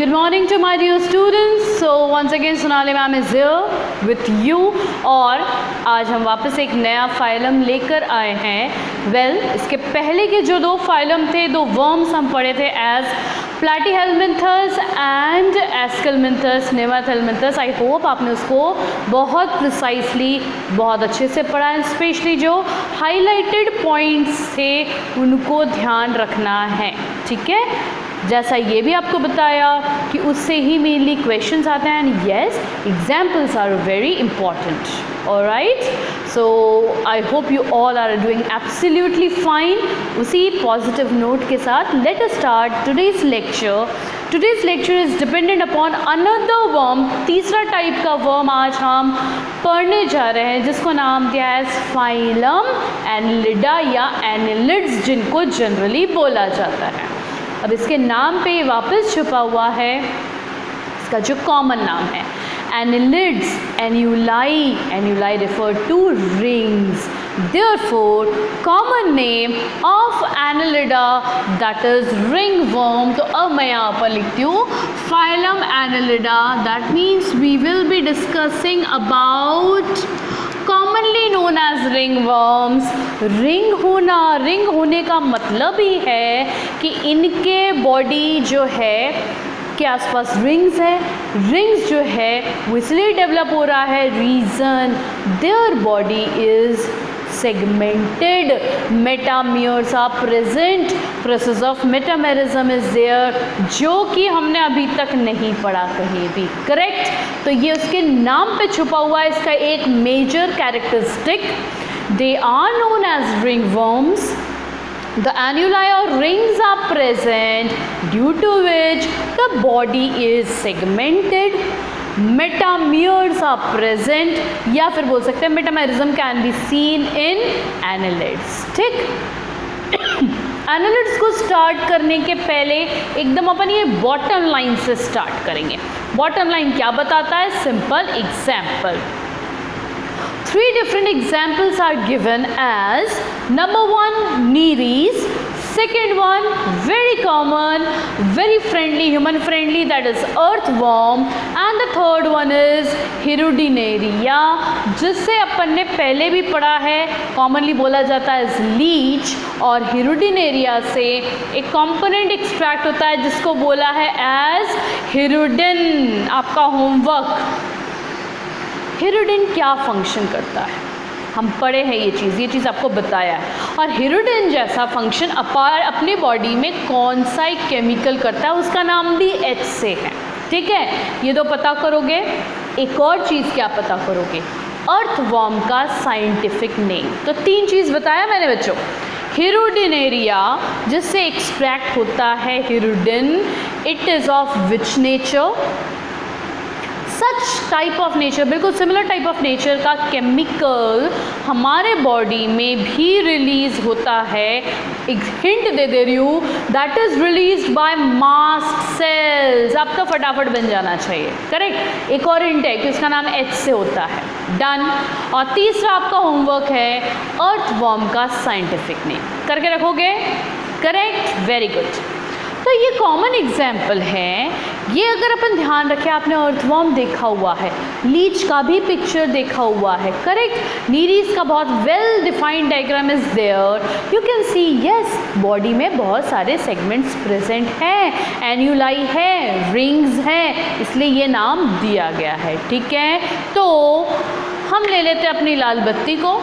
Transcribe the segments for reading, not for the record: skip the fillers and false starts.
Good morning to my dear students. So once again Sonali ma'am is here with you और आज हम वापस एक नया फाइलम लेकर आए हैं. इसके पहले के जो दो फाइलम थे, दो वर्म्स हम पढ़े थे एज प्लैटीहेलमिन्थस एंड एस्केलमिन्थस, नेमाथेलमिन्थस. आई होप आपने उसको बहुत प्रिसाइसली, बहुत अच्छे से पढ़ा है. स्पेशली जो हाईलाइटेड पॉइंट्स थे उनको ध्यान रखना है, ठीक है. जैसा ये भी आपको बताया कि उससे ही मेनली क्वेश्चंस आते हैं. And yes, examples are very important. Alright, so I hope you all are doing absolutely fine. उसी पॉजिटिव नोट के साथ let us start today's lecture. Today's lecture is dependent upon another worm. तीसरा type का worm आज हम पढ़ने जा रहे हैं जिसको नाम दिया है फाइलम एनिलिडा या एनिलिड्स, जिनको जनरली बोला जाता है. अब इसके नाम पे वापस छुपा हुआ है इसका जो कॉमन नाम है annelids. Annuli, annuli refer to rings. Therefore, common name of Annelida, that is ringworm. तो अब मैं यहाँ पर लिखती हूँ phylum Annelida. That means we will be discussing about commonly known as ringworms. Ring होने का मतलब ही है कि इनके बॉडी जो है के आसपास रिंग्स है. रिंग्स जो है वो इसलिए डेवलप हो रहा है, reason their body is segmented. Metameres are present. Process of metamerism is there, जो कि हमने अभी तक नहीं पढ़ा कहीं भी. करेक्ट. तो ये उसके नाम पे छुपा हुआ है इसका एक major characteristic. They are known as ringworms. The annuli or rings are present, due to which the body is segmented. Metameres are present, या फिर बोल सकते हैं metamerism can be seen in annelids. ठीक. annelids को स्टार्ट करने के पहले एकदम अपन ये बॉटम लाइन से स्टार्ट करेंगे. बॉटम लाइन क्या बताता है? Simple example. 3 different examples are given as number 1 Nereis, second one very common, very friendly, human friendly, that is earthworm, and the third one is Hirudinaria, जिससे अपन ने पहले भी पढ़ा है. कॉमनली बोला जाता है लीच, और हिरुडिनेरिया से एक कंपोनेंट एक्सट्रैक्ट होता है जिसको बोला है एज हिरुडिन. आपका होमवर्क, हिरुडिन क्या फंक्शन करता है हम पढ़े हैं ये चीज़ आपको बताया है. और हिरुडिन जैसा फंक्शन अपने बॉडी में कौन सा एक केमिकल करता है उसका नाम भी H से है. ठीक है, ये तो पता करोगे. एक और चीज़ क्या पता करोगे? अर्थवर्म का साइंटिफिक नेम. तो 3 चीज़ बताया मैंने बच्चों. हिरुडिनेरिया जिससे एक्सट्रैक्ट होता है hirudin, it is of which nature? Such type of nature, बिल्कुल सिमिलर टाइप ऑफ नेचर का केमिकल हमारे बॉडी में भी रिलीज होता है. एक हिंट दे रही हूँ, that is released by mast cells. आपका फटाफट बन जाना चाहिए. करेक्ट. एक और हिंट है कि उसका नाम H से होता है. डन. और तीसरा आपका होमवर्क है अर्थवर्म का साइंटिफिक नेम. करके रखोगे? Correct, very good. तो ये कॉमन एग्जाम्पल है. ये अगर अपन ध्यान रखें, आपने अर्थवर्म देखा हुआ है, लीच का भी पिक्चर देखा हुआ है. करेक्ट. नीरीज का बहुत well defined diagram is there. You can see yes, body में बहुत सारे सेगमेंट्स प्रेजेंट हैं, एन्यूलाई है, रिंग्स हैं, इसलिए ये नाम दिया गया है. ठीक है. तो हम ले लेते हैं अपनी लाल बत्ती को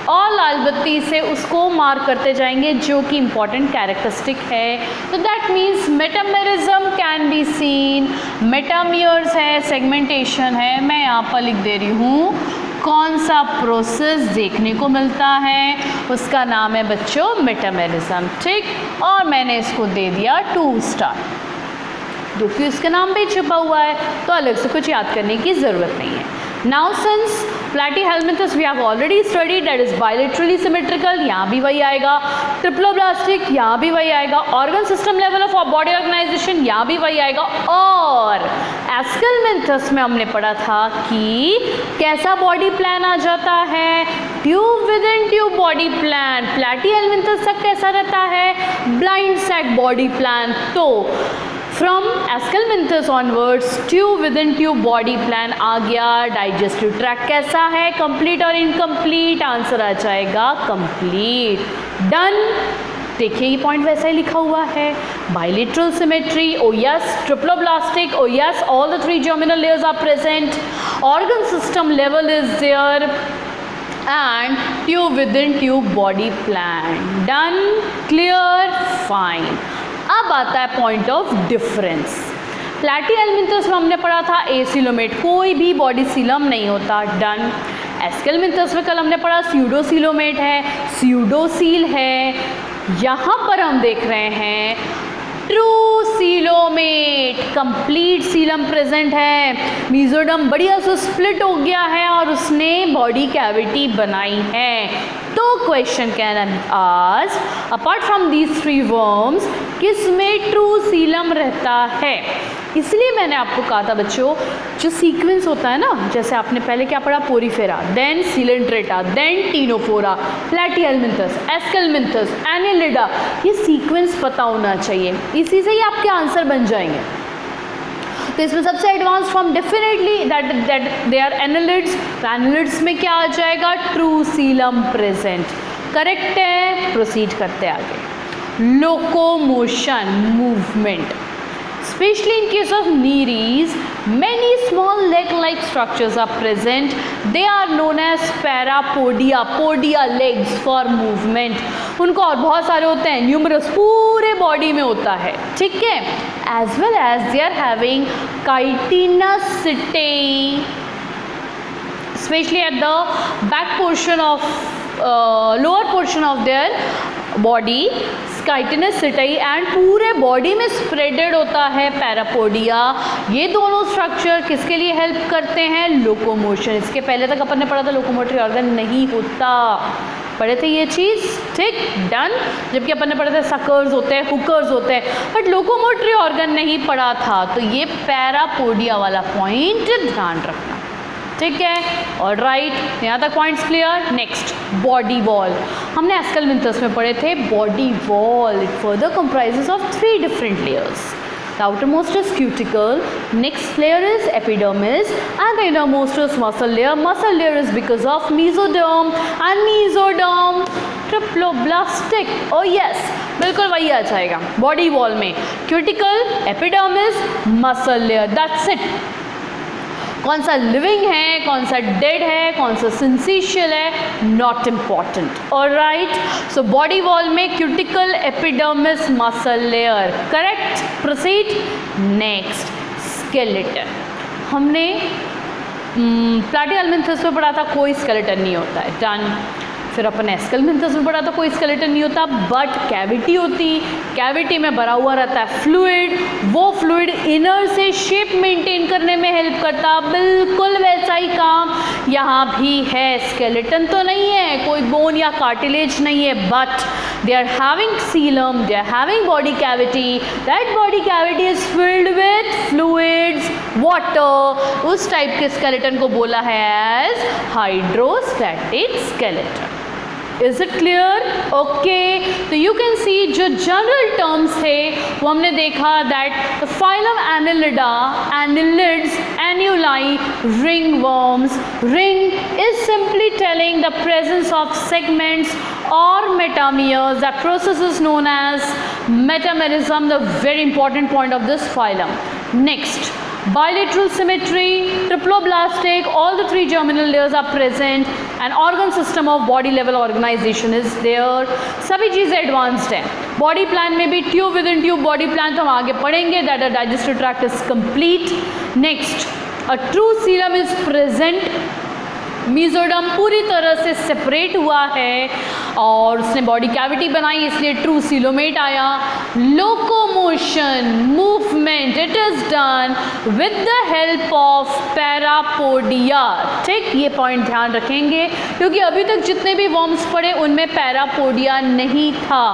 और लाल बत्ती से उसको मार्क करते जाएंगे जो कि इम्पॉर्टेंट कैरेक्टरिस्टिक है. तो that means metamerism can be seen. Metameres है, सेगमेंटेशन है. मैं यहाँ पर लिख दे रही हूँ कौन सा प्रोसेस देखने को मिलता है, उसका नाम है बच्चों मेटामेरिज्म. ठीक. और मैंने इसको दे दिया 2 स्टार, जो कि उसके नाम पे छुपा हुआ है, तो अलग से कुछ याद करने की ज़रूरत नहीं है. Now since platyhelminthes we have already studied, that is bilaterally symmetrical, यहाँ भी वही आएगा. ट्रिप्लोब्लास्टिक, यहाँ भी वही आएगा. Organ system level of body organisation, यहाँ भी वही आएगा. और एस्केलमिन्थस में हमने पढ़ा था कि कैसा बॉडी प्लान आ जाता है, tube within tube body plan. Platyhelminthes तक कैसा रहता है? Blind sac body plan. तो from aschelminthes onwards tube within tube body plan आ गया। डाइजेस्टिव ट्रैक्ट कैसा है, कंप्लीट और इनकम्प्लीट? आंसर आ जाएगा कंप्लीट। डन। देखिए ये पॉइंट वैसा ही लिखा हुआ है। Bilateral symmetry, oh yes. Triploblastic, oh yes. All the three germinal layers are present. Organ system level is there and tube within tube body plan. Done, clear, fine. अब आता है point of difference. प्लैटीहेल्मिन्थस में हमने पढ़ा था acoelomate, कोई भी body Seelam नहीं होता। डन। एस्केलमेंथस में कल हमने पढ़ा स्यूडोसीलोमेट है, स्यूडोसील है। यहाँ पर हम देख रहे हैं true coelomate, complete Seelam present है। मीजोडर्म बढ़िया से स्प्लिट हो गया है और उसने बॉडी कैविटी बनाई है। तो question can ask, apart from these three worms किस में ट्रू सीलम रहता है? इसलिए मैंने आपको कहा था बच्चों, जो सीक्वेंस होता है ना, जैसे आपने पहले क्या पढ़ा, porifera, then coelenterata, then ctenophora, platyhelminthes, aschelminthes, annelida, ये सीक्वेंस पता होना चाहिए। इसी से ही आपके आंसर बन जाएंगे। तो इसमें सबसे advance form definitely that they are annelids. तो एनालिड्स में क्या आ जाएगा? True coelom present. करेक्ट है। प्रोसीड करते आगे। Locomotion, movement, especially in case of Nereis, many small leg-like structures are present. They are known as parapodia, podia legs for movement. उनको और बहुत सारे होते हैं, न्यूमरस, पूरे बॉडी में होता है, ठीक है। As well as they are having chitinous especially at the back portion of lower portion of their body, chitinous and पूरे बॉडी में स्प्रेडेड होता है पैरापोडिया। ये दोनों स्ट्रक्चर किसके लिए हेल्प करते हैं? लोकोमोशन। इसके पहले तक अपन ने पढ़ा था लोकोमोटरी ऑर्गन नहीं होता, पढ़े थे ये चीज़, ठीक। डन। जबकि अपन ने पढ़ा था सकर्स होते हैं, हुकर्स होते हैं, बट लोकोमोटरी ऑर्गन नहीं पढ़ा था। तो ये पैरापोडिया वाला पॉइंट ध्यान रखना, ठीक है। और राइट, यहाँ तक points clear. Next, body wall. हमने एस्केलमेंथस में पढ़े थे body wall. It further comprises of 3 different layers. The outermost is cuticle, next layer is epidermis, and the innermost is muscle layer. Muscle layer is because of mesoderm, and mesoderm triploblastic. Oh yes, बिल्कुल वही आ जाएगा body wall में। Cuticle, epidermis, muscle layer, that's it. कौन सा living है, कौन सा dead है, कौन सा सिंसिशियल है, not important. Alright, so body wall में cuticle, epidermis, muscle layer, correct. Proceed. Next, skeleton. हमने प्लैटीहेल्मिन्थस में पढ़ा था कोई स्केलेटन नहीं होता है। डन। फिर अपन एस्केलमेंथस में पढ़ा था कोई स्केलेटन नहीं होता, बट कैविटी होती, कैविटी में भरा हुआ रहता है फ्लूइड, वो फ्लूइड इनर से शेप मेंटेन करने में हेल्प करता। बिल्कुल वैसा ही काम यहाँ भी है। स्केलेटन तो नहीं है, कोई बोन या कार्टिलेज नहीं है, but they are having coelom, they are having body cavity, that body cavity is filled with fluids, water. उस टाइप के स्केलेटन को बोला है as hydrostatic skeleton. Is it clear? Okay, तो यू कैन सी जो general terms थे वो हमने देखा that the phylum annelida, annelids, annuli, ring worms. Ring is simply telling the presence of segments or metameres. That process is known as metamerism, the very important point of this phylum. Next, bilateral symmetry, triploblastic, all the 3 germinal layers are present, and organ system of body level organization is there. सभी चीज़ें advanced हैं। Body plan में भी tube within tube body plan तो हम आगे पढ़ेंगे, that uh digestive tract is complete. Next, uh true coelom is present. Mesoderm पूरी तरह से सेपरेट हुआ है और उसने बॉडी कैविटी बनाई, इसलिए ट्रू सीलोमेट आया। Locomotion, movement, it is done with the help of parapodia. ठीक, ये पॉइंट ध्यान रखेंगे क्योंकि अभी तक जितने भी वर्म्स पढ़े उनमें पैरापोडिया नहीं था।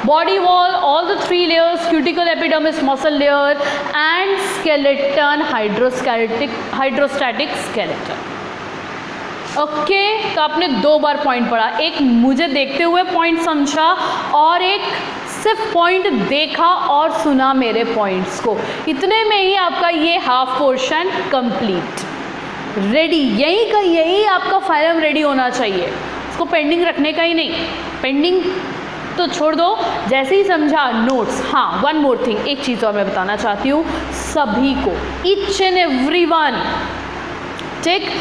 Body wall, all the 3 layers, cuticle, epidermis, muscle layer and skeleton, hydrostatic skeleton. Okay, तो आपने 2 बार पॉइंट पढ़ा, एक मुझे देखते हुए पॉइंट समझा और एक सिर्फ पॉइंट देखा और सुना मेरे पॉइंट्स को, इतने में ही आपका ये हाफ पोर्शन कंप्लीट रेडी। यही का यही आपका फाइलम रेडी होना चाहिए, इसको पेंडिंग रखने का ही नहीं। पेंडिंग तो छोड़ दो, जैसे ही समझा नोट्स। हाँ, वन मोर थिंग, एक चीज़ और मैं बताना चाहती हूँ सभी को, ईच एंड एवरीवन, ठीक।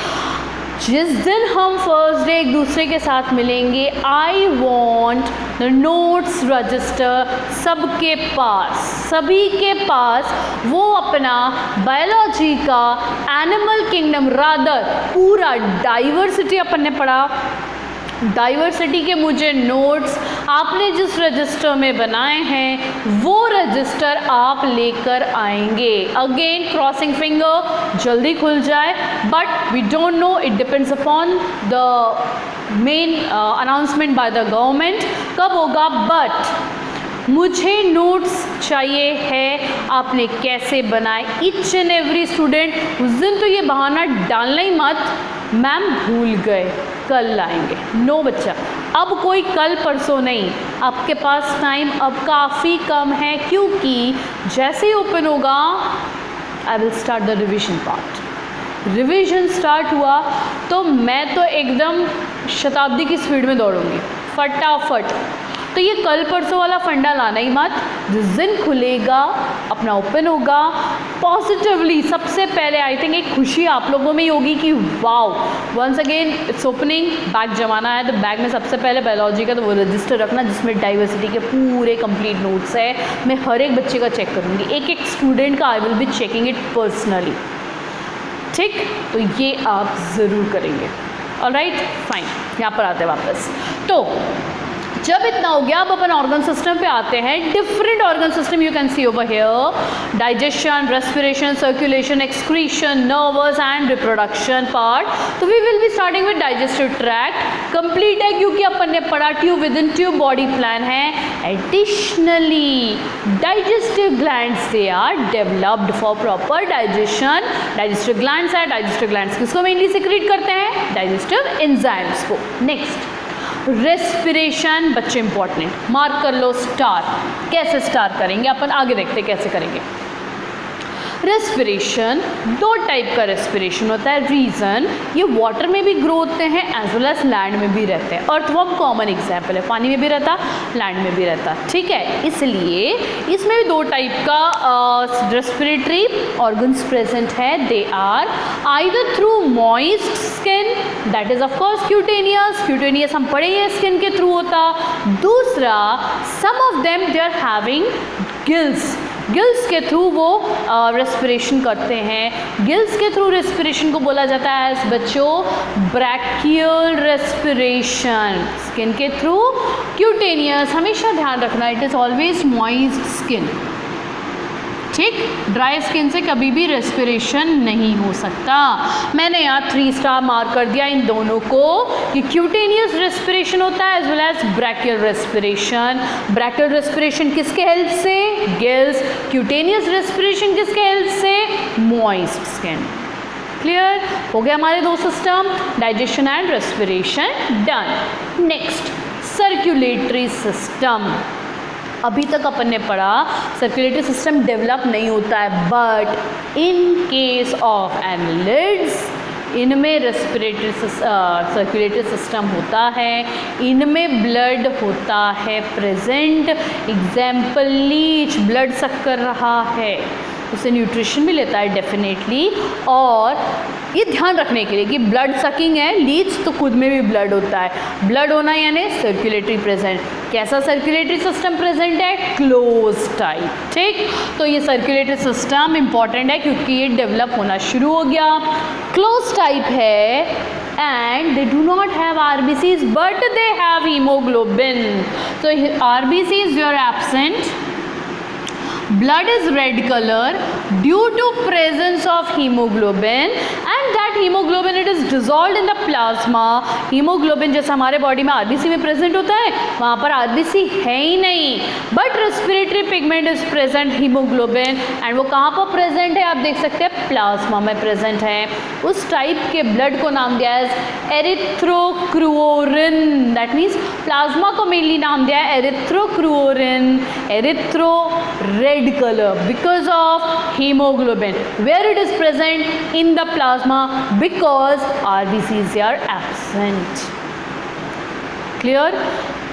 जिस दिन हम फर्स्ट डे एक दूसरे के साथ मिलेंगे, I want the notes register सबके पास, सभी के पास वो अपना बायोलॉजी का एनिमल किंगडम, रादर पूरा डाइवर्सिटी अपन ने पढ़ा, डाइवर्सिटी के मुझे नोट्स आपने जिस रजिस्टर में बनाए हैं वो रजिस्टर आप लेकर आएंगे। अगेन क्रॉसिंग फिंगर, जल्दी खुल जाए, but we don't know, it depends upon the main announcement by the government कब होगा, बट मुझे नोट्स चाहिए है आपने कैसे बनाए। ईच एंड एवरी स्टूडेंट, उस दिन तो ये बहाना डालना ही मत मैम भूल गए कल लाएंगे, नो बच्चा, अब कोई कल परसों नहीं, आपके पास टाइम अब काफ़ी कम है, क्योंकि जैसे ही ओपन होगा I will start the revision part. Revision start हुआ तो मैं तो एकदम शताब्दी की स्पीड में दौड़ूंगी फटाफट। तो ये कल परसों वाला फंडा लाना ही मत, जिस दिन खुलेगा अपना ओपन होगा पॉजिटिवली। सबसे पहले आई थिंक एक खुशी आप लोगों में ही होगी कि wow once again it's opening, bag जमाना है, तो बैग में सबसे पहले बायोलॉजी का तो वो रजिस्टर रखना जिसमें डाइवर्सिटी के पूरे कंप्लीट नोट्स है। मैं हर एक बच्चे का चेक करूँगी, एक एक स्टूडेंट का I will be checking it personally, ठीक। तो ये आप ज़रूर करेंगे, ऑलराइट फाइन। यहाँ पर आते हैं वापस, तो जब इतना हो गया अब अपन ऑर्गन सिस्टम पे आते हैं। Different organ system you can see over here, digestion, respiration, circulation, excretion, nervous and reproduction part. तो we will be starting with digestive tract, complete है क्योंकि अपन ने पढ़ा tube within tube body plan है। Additionally digestive glands they are developed for proper digestion. Digestive glands है, digestive glands किसको mainly secrete करते हैं, डाइजेस्टिव एंजाइम्स को। नेक्स्ट रेस्पिरेशन, बच्चे इंपॉर्टेंट, मार्क कर लो स्टार। कैसे स्टार करेंगे अपन आगे देखते कैसे करेंगे। रेस्पिरेशन, दो टाइप का रेस्पिरेशन होता है। रीज़न, ये वाटर में भी ग्रो होते हैं एज वेल एज लैंड में भी रहते हैं। अर्थवर्म कॉमन एग्जाम्पल है, पानी में भी रहता, लैंड में भी रहता, ठीक है। इसलिए इसमें भी दो टाइप का रेस्पिरेटरी ऑर्गन्स प्रेजेंट है। They are either through moist skin, that is of course cutaneous, cutaneous हम पढ़े हैं स्किन के थ्रू होता। दूसरा, some of them they are having gills, gills के थ्रू वो रेस्पिरेशन करते हैं। गिल्स के थ्रू रेस्पिरेशन को बोला जाता है बच्चों ब्रैकियल रेस्पिरेशन। स्किन के थ्रू क्यूटेनियस, हमेशा ध्यान रखना it is always moist skin, ठीक। ड्राई स्किन से कभी भी रेस्पिरेशन नहीं हो सकता। मैंने यहाँ 3 स्टार मार्क कर दिया इन दोनों को कि क्यूटेनियस रेस्पिरेशन होता है as well as branchial respiration. Branchial respiration किसके हेल्प से, गिल्स। क्यूटेनियस रेस्पिरेशन किसके हेल्प से, मॉइस्ट स्किन। क्लियर हो गया हमारे दो system, digestion and respiration done. Next circulatory system. अभी तक अपन ने पढ़ा सर्कुलेटरी सिस्टम डेवलप नहीं होता है, but in case of annelids इनमें रेस्पिरेटरी सर्कुलेटरी सिस्टम होता है, इनमें ब्लड होता है प्रेजेंट। एग्जाम्पल लीच, ब्लड सक कर रहा है, उसे न्यूट्रिशन भी लेता है डेफिनेटली। और ये ध्यान रखने के लिए कि ब्लड सकिंग है, लीच तो खुद में भी ब्लड होता है। ब्लड होना यानी सर्कुलेटरी प्रेजेंट। कैसा सर्कुलेटरी सिस्टम प्रेजेंट है, क्लोज टाइप, ठीक। तो ये सर्कुलेटरी सिस्टम इंपॉर्टेंट है क्योंकि ये डेवलप होना शुरू हो गया। क्लोज टाइप है and they do not have RBCs but they have hemoglobin. So RBCs were absent. Blood is red color due to presence of hemoglobin and that hemoglobin it is dissolved in the plasma. hemoglobin जैसा हमारे body में RBC में present होता है, वहाँ पर RBC है ही नहीं, but respiratory pigment is present haemoglobin. And वो कहाँ पर प्रेजेंट है आप देख सकते हैं, प्लाज्मा में प्रेजेंट है। उस टाइप के ब्लड को नाम दिया है एरिथ्रोक्रूरिन, दैट मीन्स प्लाज्मा को मेनली नाम दिया है erythrocruorin, erythro red colour because of haemoglobin, where it is present in the plasma because RBCs are absent. Clear?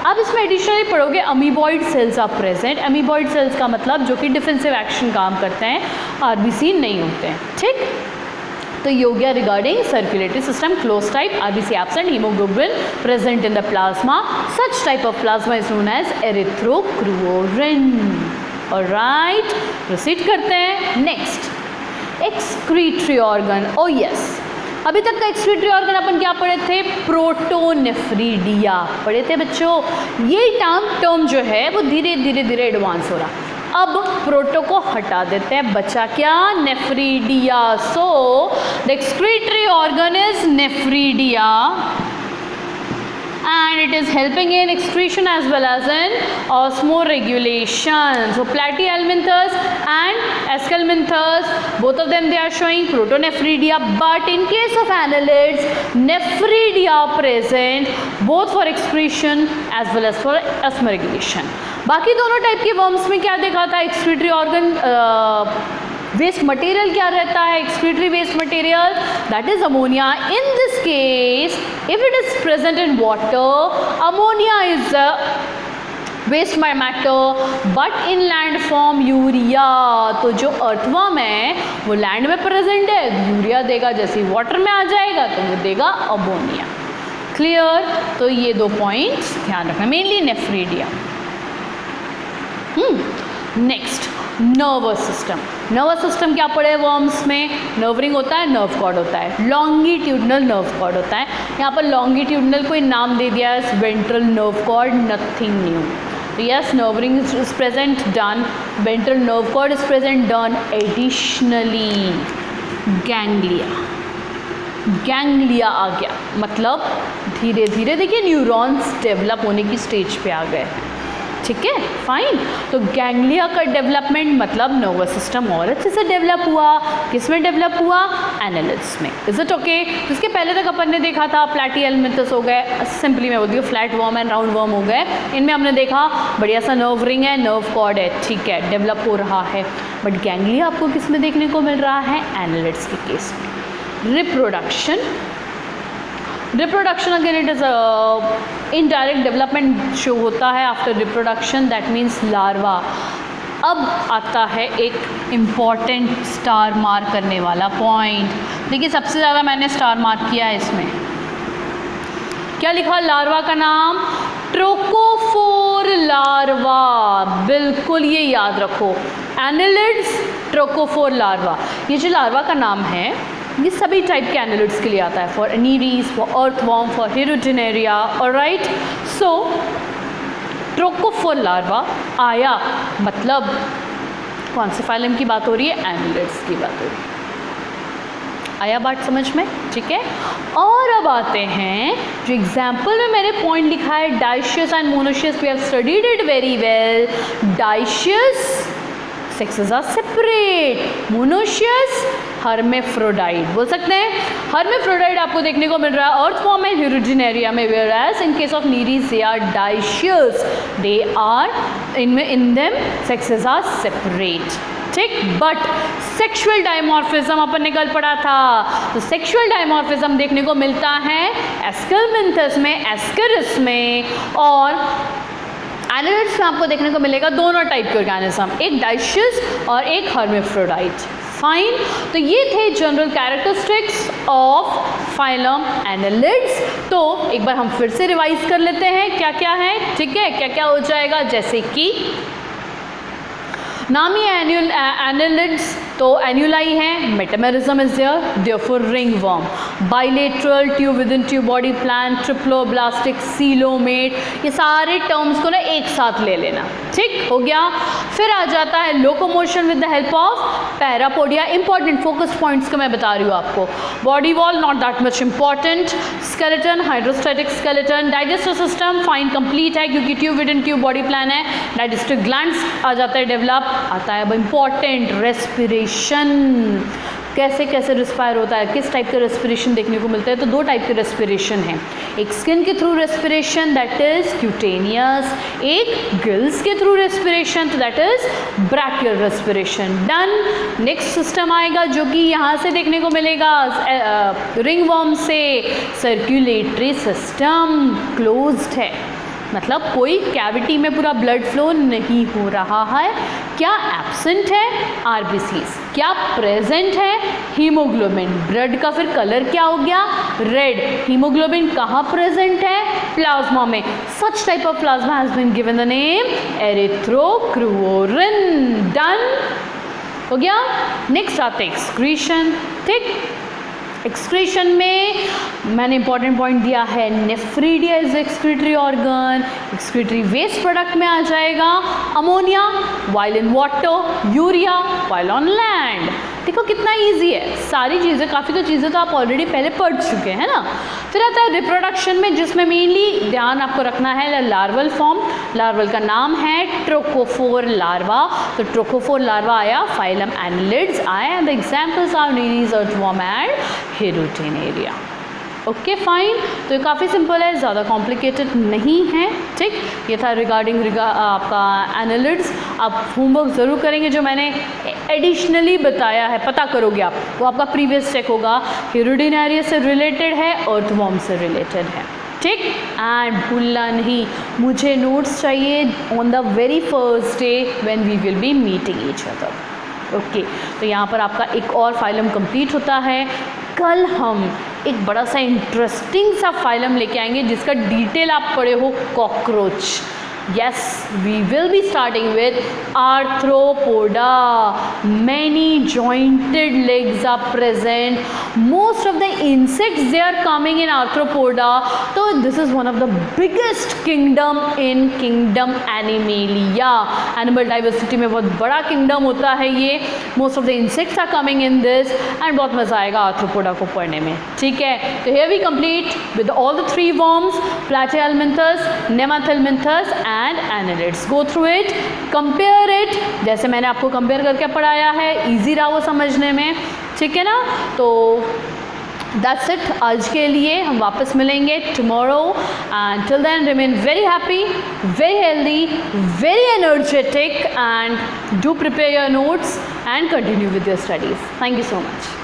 अब इसमें एडिशनली पढ़ोगे amoeboid cells are present. Amoeboid cells का मतलब जो कि डिफेंसिव एक्शन काम करते हैं, RBC नहीं होते हैं। ठीक, तो ये हो गया regarding circulatory system, close type, RBC absent, haemoglobin present in the plasma, such type of plasma is known as erythrocruorin. Alright, proceed करते हैं next, excretory organ. Oh yes, अभी तक का एक्सक्रीटरी ऑर्गन अपन क्या पढ़े थे? प्रोटोनेफ्रीडिया पढ़े थे बच्चों। ये टर्म जो है वो धीरे धीरे धीरे एडवांस हो रहा। अब प्रोटो को हटा देते हैं, बचा क्या? Nephridia. So the excretory organ is nephridia and it is helping in excretion as well as in osmoregulation. So platyhelminthes and Aschelminthes, both of them they are showing protonephridia, but in case of annelids, nephridia present both for excretion as well as for osmoregulation. बाकी दोनों type के worms में क्या देखा था? Excretory organ waste material क्या रहता है? Excretory waste material that is ammonia. In this case if it is present in water, ammonia is waste matter, but in land form urea. तो जो अर्थवर्म है वो लैंड में प्रेजेंट है, urea देगा, जैसे वाटर में आ जाएगा तो वो देगा अमोनिया। क्लियर? तो ये दो पॉइंट्स ध्यान रखना, mainly nephridia. Next, nervous system. Nervous system क्या पढ़े वर्म्स में? नर्व रिंग होता है, नर्व कॉर्ड होता है, लॉन्गिट्यूडनल नर्व कॉर्ड होता है। यहाँ पर लॉन्गिट्यूडनल कोई नाम दे दिया है, ventral nerve cord, nothing new. yes, nerve ring is present, done. Ventral nerve cord is present, done. Additionally ganglia आ गया, मतलब धीरे धीरे देखिए न्यूरॉन्स डेवलप होने की स्टेज पे आ गए। ठीक है, फाइन। तो गैंग्लिया का डेवलपमेंट मतलब नर्वस सिस्टम और अच्छे से डेवलप हुआ। किस में डेवलप हुआ? एनालिड्स में। Is it okay? इसके पहले तक अपन ने देखा था प्लैटीहेल्मिंथस हो गए, सिंपली मैं बोलती हूँ flat worm and round worm हो गए। इनमें हमने देखा बढ़िया सा नर्व रिंग है, नर्व कॉर्ड है, ठीक है, डेवलप हो रहा है। बट गैंग्लिया आपको किस में देखने को मिल रहा है? एनालिड्स के केस में। Reproduction again it is indirect development जो होता है after reproduction, that means larva. अब आता है एक इम्पॉर्टेंट स्टार मार्क करने वाला पॉइंट। देखिए सबसे ज़्यादा मैंने स्टार मार्क किया है इसमें। क्या लिखा? लार्वा का नाम ट्रोकोफोर लार्वा। बिल्कुल ये याद रखो, एनालिड्स, ट्रोकोफोर लार्वा। ये जो लार्वा का नाम है ये सभी टाइप के एनालिड्स के लिए आता है, for nereis, for earthworm, for hirudinaria. Alright, so trochophore larva आया, मतलब कौन से फाइलम की बात हो रही है? एनालिड्स की बात हो रही है। आया बात समझ में? ठीक है। और अब आते हैं जो एग्जाम्पल में मैंने पॉइंट लिखा है, dioecious and monoecious, we have studied it very well. Dioecious sexes are separate, monoecious hermaphrodite बोल सकते हैं। hermaphrodite आपको देखने को मिल रहा है अर्थवर्म में, हिरोजिनेरिया में, whereas in case of nereis they are dioecious, they are in them sexes are separate। ठीक, बट सेक्सुअल डायमॉर्फिज्म अपन ने कल पढ़ा था, तो सेक्सुअल डायमॉर्फिज्म देखने को मिलता है एस्केलमिंथस में, एस्केरिस में, और एनालिड्स में आपको देखने को मिलेगा दोनों टाइप के ऑर्गेनिज्म, एक डाइशियस और एक हर्मेफ्रोडाइट। फाइन, तो ये थे general characteristics of phylum annelids. तो एक बार हम फिर से रिवाइज कर लेते हैं क्या क्या है। ठीक है, क्या क्या हो जाएगा, जैसे कि नामी एनालिड्स, तो एन्यूलाई है, metamerism is there, therefore ring worm, bilateral, tube within tube body plan, triploblastic, coelomate, ये सारे टर्म्स को ना एक साथ ले लेना। ठीक हो गया। फिर आ जाता है locomotion with the help of parapodia. Important focus points को मैं बता रही हूँ आपको। Body wall not that much important, skeleton, hydrostatic skeleton, digestive system fine complete है क्योंकि tube within tube body plan है, डाइजेस्टिव ग्लैंड्स आ जाता है डेवलप, आता है अब इंपॉर्टेंट रेस्पिरेशन। कैसे कैसे रिस्पायर होता है, किस टाइप का रेस्पिरेशन देखने को मिलता है। तो दो टाइप के रेस्पिरेशन हैं, एक स्किन के through respiration that is cutaneous, एक गिल्स के थ्रू रेस्पिरेशन तो that is brachial respiration. Done. Next system आएगा जो कि यहाँ से देखने को मिलेगा रिंगवॉर्म से, सर्कुलेटरी सिस्टम क्लोज्ड है, मतलब कोई कैविटी में पूरा ब्लड फ्लो नहीं हो रहा है। क्या एब्सेंट है? आरबीसीज। क्या प्रेजेंट है? हीमोग्लोबिन। ब्लड का फिर कलर क्या हो गया? रेड। हीमोग्लोबिन कहाँ प्रेजेंट है? प्लाज्मा में। Such type of plasma has been given the name erythrocruorin. Done हो गया। नेक्स्ट आते हैं एक्सक्रीशन। ठीक, एक्सक्रीशन में मैंने इंपॉर्टेंट पॉइंट दिया है, nephridia is excretory organ. Excretory waste product में आ जाएगा ammonia while in water, urea while on land. देखो कितना इजी है, सारी चीज़ें, काफ़ी तो चीज़ें तो आप ऑलरेडी पहले पढ़ चुके हैं ना। फिर आता है रिप्रोडक्शन में, जिसमें मेनली ध्यान आपको रखना है लार्वल फॉर्म। लार्वल का नाम है ट्रोकोफोर लार्वा। तो ट्रोकोफोर लार्वा आया, फाइलम एनालिड्स आया, and the examples are nereis, earthworm and hirudinaria. Okay fine. तो ये काफ़ी सिंपल है, ज़्यादा कॉम्प्लिकेटेड नहीं है। ठीक, ये था रिगार्डिंग आपका एनालिड्स। आप होमवर्क ज़रूर करेंगे, जो मैंने एडिशनली बताया है पता करोगे आप, वो आपका प्रीवियस चेक होगा। हेरोटेनेरिया से रिलेटेड है, अर्थवर्म से रिलेटेड है। ठीक, एंड भूलना नहीं, मुझे नोट्स चाहिए on the very first day when we will be meeting each other. Okay, तो यहाँ पर आपका एक और फाइलम कंप्लीट होता है। कल हम एक बड़ा सा इंटरेस्टिंग सा फाइलम लेके आएंगे जिसका डिटेल आप पढ़े हो, cockroach. Yes, we will be starting with Arthropoda. Many jointed legs are present. Most of the insects they are coming in Arthropoda. So this is one of the biggest kingdom in kingdom Animalia. Animal diversity में बहुत बड़ा kingdom होता है ये. Most of the insects are coming in this and बहुत मज़ा आएगा Arthropoda को पढ़ने में. ठीक है, तो here we complete with all the three worms, Platyhelminthes, Nemathelminthes and annelids. Go through it, compare it, जैसे मैंने आपको कंपेयर करके पढ़ाया है, इजी रहा वो समझने में। ठीक है ना, तो दैट्स इट आज के लिए। हम वापस मिलेंगे tomorrow, and till then remain very happy, very healthy, very energetic, and do prepare your notes and continue with your studies. Thank you so much.